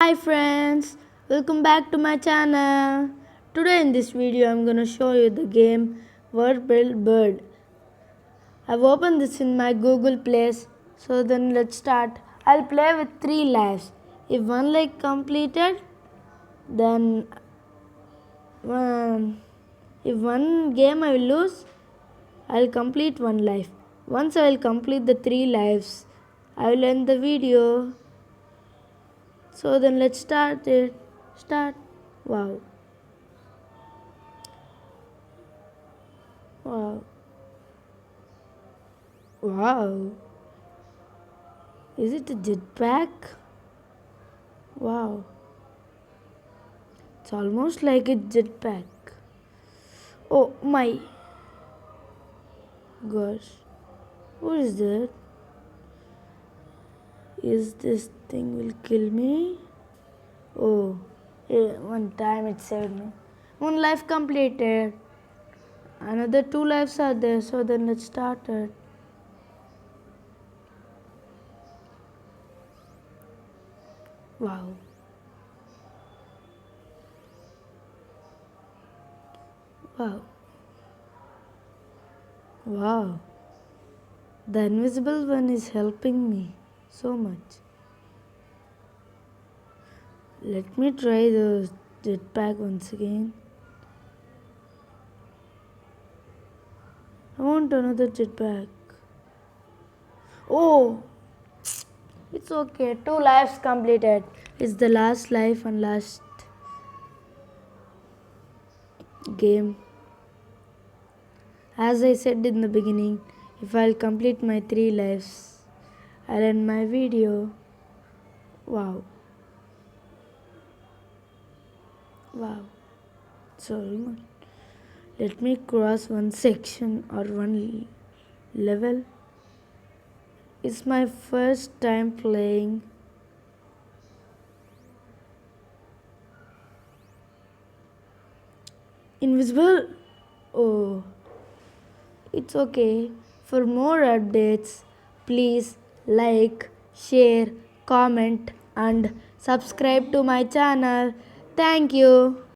Hi friends, welcome back to my channel. Today in this video I'm gonna show you the game Whirly Bird. I've opened this in my Google Place, so then let's start. I'll play with 3 lives. If one life completed, then if one game I will lose, I'll complete 1 life. Once I will complete the 3 lives, I will end the video. So then let's start it. Start. Wow. Wow. Wow. Is it a jetpack? Wow. It's almost like a jetpack. Oh my gosh. What is that? Is this thing will kill me? Oh, yeah, one time it saved me. 1 life completed. Another 2 lives are there, so then let's start it. Wow. Wow. Wow. The invisible one is helping me so much. Let me try the jetpack once again. I want another jetpack. Oh, it's okay. 2 lives completed. It's the last life and last game. As I said in the beginning, if I'll complete my 3 lives, I'll end my video. Wow. Wow. So almost. Let me cross one section or one level. It's my first time playing. Invisible? Oh, it's okay. For more updates, please like, share, comment, and subscribe to my channel. Thank you.